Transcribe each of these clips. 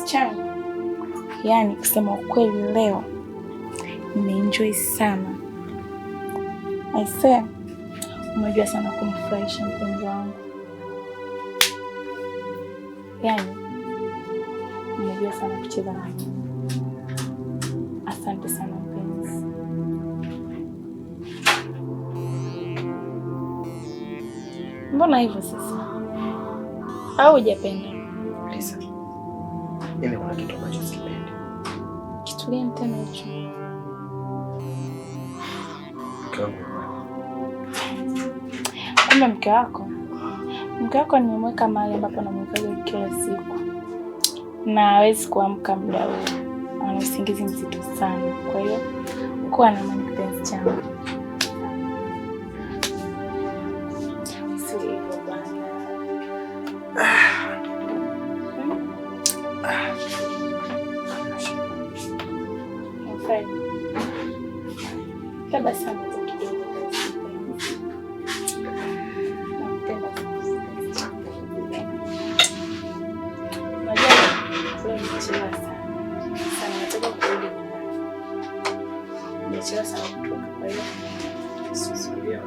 changu. Yaani kusema ukweli leo nimeenjoy sana. Aisee, umejua sana kunifurahisha mpenzi wangu. Yaani umejua sana kucheza na mimi. Asante sana mpenzi. Mbona hivyo sasa? Au hujapenda? Lisa, mimi kuna kitu ambacho sikipendi. Kitu gani tena hicho? Mke wangu. Kumbe mke wako? Mke wako nimemweka mahali ambapo namwekaga kila siku. Na hawezi kuamka muda huu. Ana usingizi mzito sana. Kwa hiyo kuwa na amani kipenzi changu. Sio hivyo bwana. Tabasamu kidogo. Napenda sana. Unajua leo nimechelewa sana. Nataka kurudi nyumbani. Nimechelewa sana kutoka, kwa hiyo sikusubiria.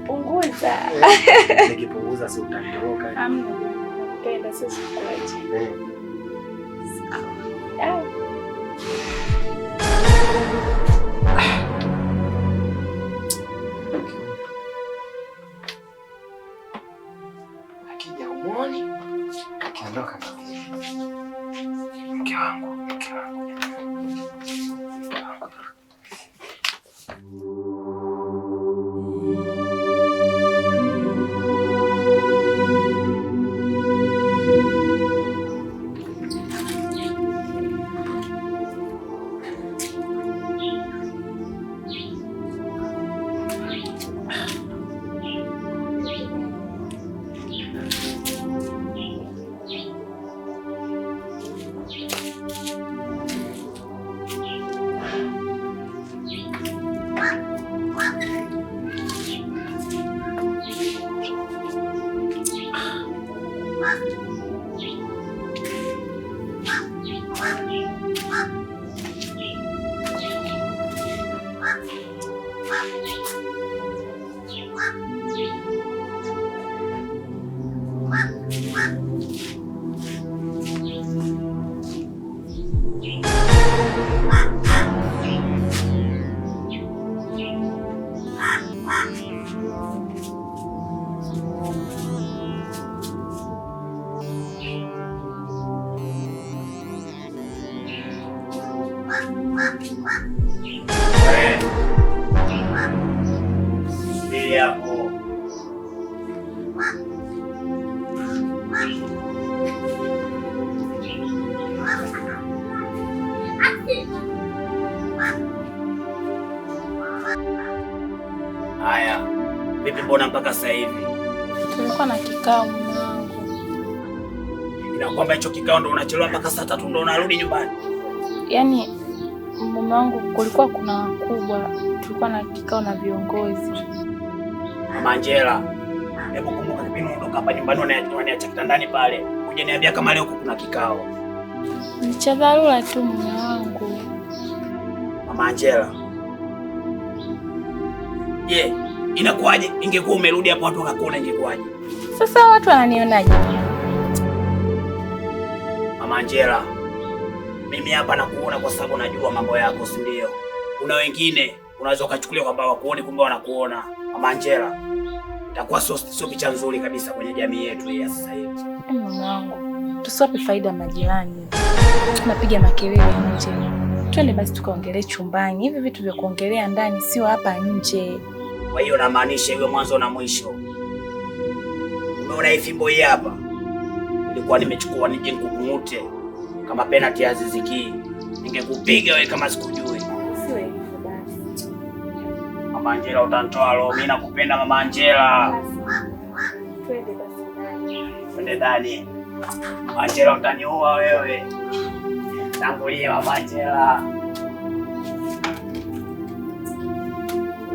Punguza. Nikipunguza si utanitoroka. Hamna, napenda sasa kuacha. Sawa. Akija umuoni, akiondoka na mke wangu, mke wangu. Haya, vipi mbona mpaka sasa hivi? Tulikuwa na kikao mwanangu. Ina kwamba hicho kikao ndo unachelewa mpaka saa 3 ndo unarudi nyumbani? Yaani mume wangu kulikuwa kuna wakubwa, tulikuwa na kikao na viongozi. Mama Angela, hebu kumbuka kipindi unaondoka hapa nyumbani unaniacha kitandani pale. Hujaniambia kama leo kuna kikao. Ni cha dharura tu mume wangu. Mama Angela. Je, inakuwaje? Ingekuwa umerudi hapo watu wakakuona ingekuwaje? Sasa watu wananionaje? Mama Angela, mimi hapa nakuona kwa sababu najua mambo yako, si ndio? Kuna wengine unaweza ukachukulia kwamba wakuone kumbe wanakuona. Mama Angela, itakuwa sio picha nzuri kabisa kwenye jamii yetu ya sasa hivi. Mume wangu, tusiwape faida majirani. Tunapiga makelele nje. Twende basi tukaongelee chumbani. Hivi vitu vya kuongelea ndani sio hapa nje. Kwa hiyo namaanisha iwe mwanzo na mwisho. Unaona hii fimbo hii hapa? Nilikuwa nimechukua nije nikukungute kama penalty ya Aziz Ki. Ningekupiga wewe kama sikujui. Sio hivyo basi. Mama Angela utanitoa roho. Mimi nakupenda Mama Angela. Twende basi ndani. Twende ndani. Mama Angela utaniua wewe. Tangulia Mama Angela.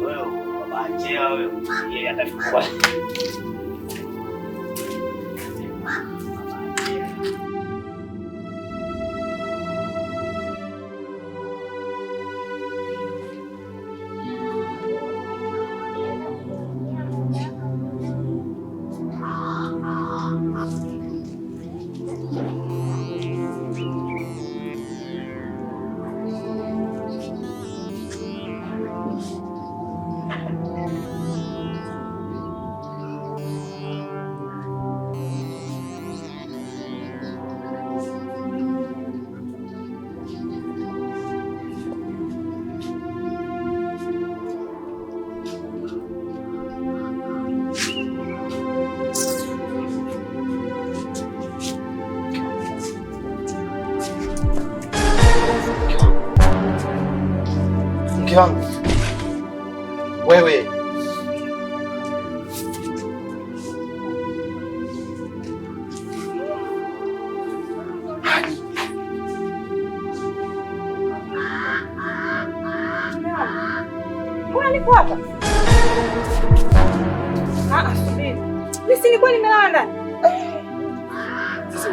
Wewe Mama Angela wewe. Yeye atakuwa. Mke wangu. Wewe. Mbona niko hapa? Subiri. Mimi si nilikuwa nimelala ndani. Sasa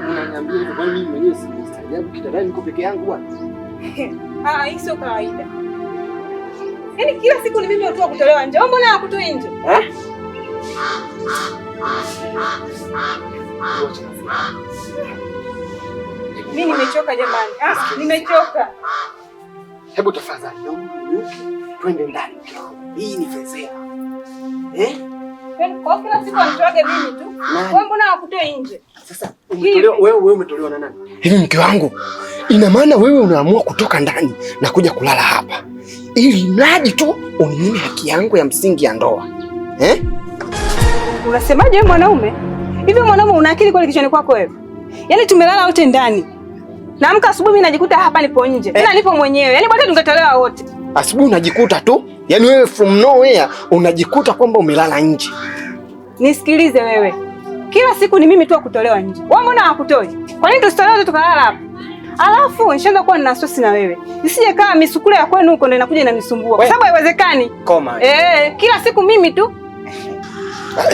unaniambia hivyo kwa mimi mwenyewe sijaajabu kitandani niko peke yangu bwana. Hii sio kawaida. Yaani kila siku ni mimi watu wa kutolewa nje. Mbona hakutoi nje? Mimi nimechoka jamani. Nimechoka. Hebu tafadhali twende ndani. Hii ni fezea. Kwa kila siku anitoage mimi tu. Wewe mbona hakutoi nje? Sasa umetolewa wewe umetolewa na nani? Hivi mke wangu, ina maana wewe unaamua kutoka ndani na kuja kulala hapa ili mradi tu uninyime haki yangu ya msingi ya ndoa. Unasemaje wewe mwanaume? Hivi mwanaume una akili kweli kichwani kwako wewe? Yaani tumelala wote ndani. Naamka asubuhi mimi najikuta hapa nipo nje. Tena nipo mwenyewe. Yaani bado tungetolewa wote. Asubuhi unajikuta tu? Yaani wewe from nowhere unajikuta kwamba umelala nje. Nisikilize wewe. Kila siku ni mimi tu kutolewa nje. Wewe mbona hakutoi? Kwa nini tusitolewe tukalala hapa? Alafu nishaanza kuwa nina stress na wewe. Nisije kama misukule ya kwenu huko ndio inakuja inanisumbua. Kwa sababu haiwezekani. Koma. Kila siku mimi tu.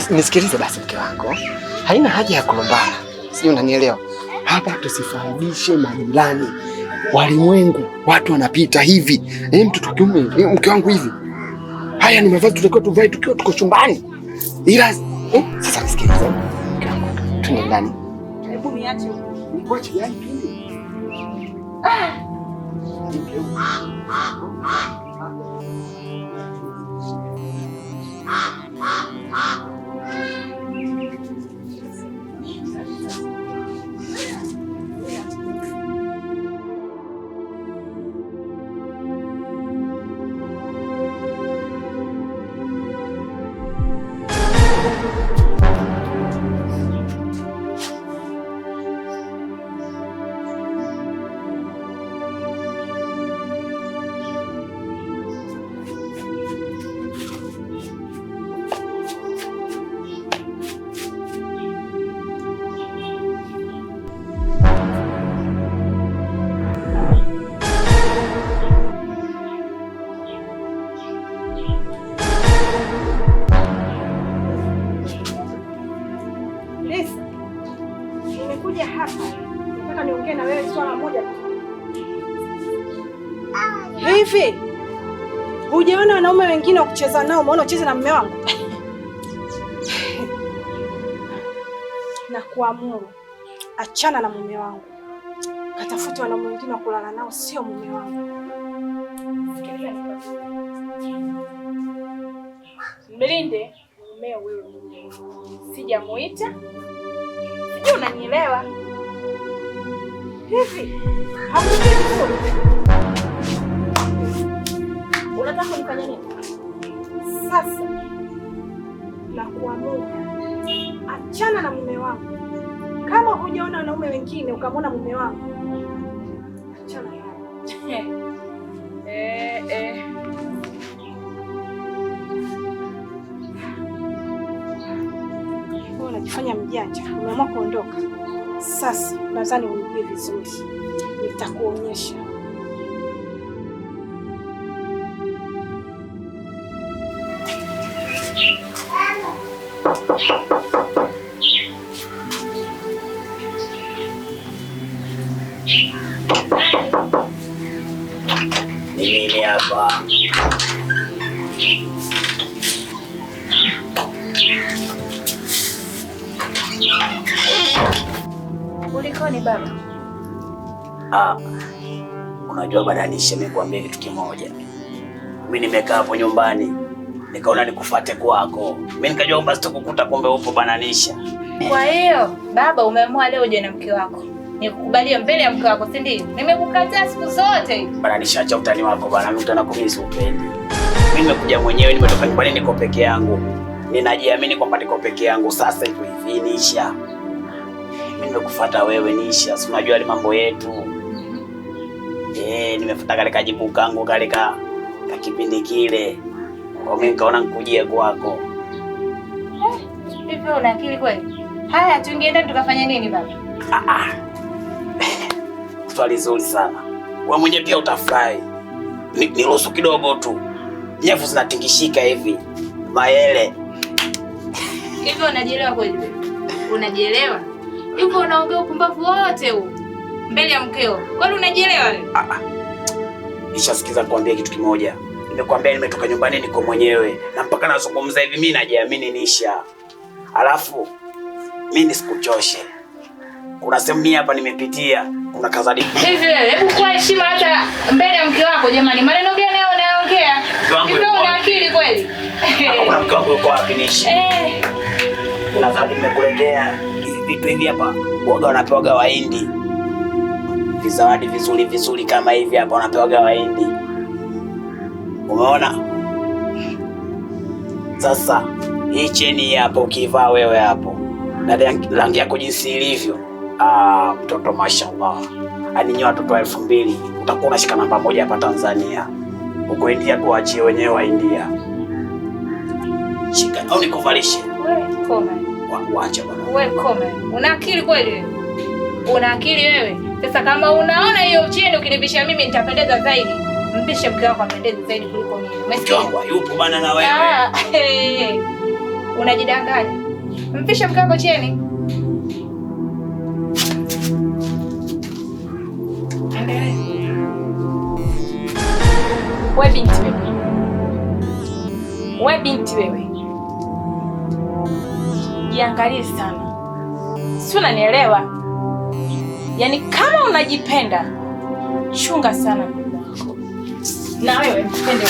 Nisikilize basi mke wako. Haina haja ya kulumbana. Sio, unanielewa? Hapa tusifaidishe majirani. Walimwengu, watu wanapita hivi. Mtoto kiume, mke wangu hivi. Haya ni mavazi tutakiwa tuvae tukiwa tuko chumbani. Ila sasa nisikilize. Mke wangu, twende ndani. Hebu niache. Nikuache ndani. Nimekuja hapa. Nataka niongee na wewe swala moja tu. Hivi hujaona wanaume wengine wakucheza nao, umeona ucheze na mume wangu? Na kuamuru achana na mume wangu. Katafuta wanaume wengine wa kulala nao, sio mume wangu. Mlinde mumeo wewe. Sijamuita. Sijui unanielewa. Hivi hakujui vizuri. Unataka kunifanya nini? Sasa na kuamuru achana na mume wangu. Kama hujaona wanaume wengine ukamwona mume wangu, achana naye. Unajifanya mjanja, umeamua kuondoka. Sasa nadhani unijue vizuri. Nitakuonyesha. Nini hapa? Kulikoni baba? Unajua Bananisha, nimekuambia kitu kimoja. Mimi nimekaa hapo nyumbani nikaona nikufuate kwako. Mimi nikajua kwamba sitakukuta, kumbe upo Bananisha. Kwa hiyo baba, umeamua leo uje na mke wako. Nikukubalie mbele ya mke wako, si ndio? Nimekukataa siku zote. Bananisha, acha utani wako bana, mimi utanakumisi upendi. Mimi nimekuja mwenyewe, nimetoka nyumbani, niko peke yangu. Ninajiamini kwamba niko peke yangu sasa hivi Nisha. Mimi nimekufuata wewe Nisha, si unajua ile mambo yetu. Nimefuata kale kajibu kangu kale Kwa kipindi kile. Kwa mimi nikaona nikujie kwako. Hivi una akili kweli? Haya, tungeenda tukafanya nini baba? Swali zuri sana. Wewe mwenyewe pia utafurahi. Niruhusu kidogo tu. Nyavu zinatingishika hivi. Maele. Hivi unajielewa kweli? Unajielewa? Yuko unaongea upumbavu wote huu mbele ya mkeo. Kwani unajielewa wewe? Nishasikiza kuambia kitu kimoja. Nimekuambia nimetoka nyumbani niko mwenyewe. Na mpaka nazungumza hivi mimi najiamini nisha. Alafu mimi nisikuchoshe. Kuna sehemu mimi hapa nimepitia. Kuna kazadi. Hivi wewe, hebu kwa heshima hata mbele ya mke wako jamani. Maneno gani hayo unaongea? Hivi una akili kweli? Kuna mke wako yuko wapi nishi? Kuna zawadi nimekuletea. Hizi vitu hivi hapa waga wanapewaga Wahindi. Vizawadi vizuri kama hivi hapa wanapewaga Wahindi. Umeona? Sasa hii cheni hapo ukivaa wewe hapo. Na rangi yako jinsi ilivyo. Mtoto mashallah. Aninyoa watoto 2000 utakuwa unashika namba 1 hapa Tanzania. Uko India tuachie wenyewe wa India. Shika au nikuvalishe? Wewe koma. Waache bwana. Wewe koma. Una akili kweli wewe? Una akili wewe? Sasa kama unaona hiyo cheni ukinipisha mimi nitapendeza zaidi. Mpishe mke wako apendeze zaidi kuliko mimi. Umesikia? Yupo bana na wewe. Unajidanganya. Mpishe mke wako cheni. Wewe binti wewe. Wewe binti wewe. Jiangalie sana. Si unanielewa? Yaani kama unajipenda, chunga sana mume wako. Na wewe mpende.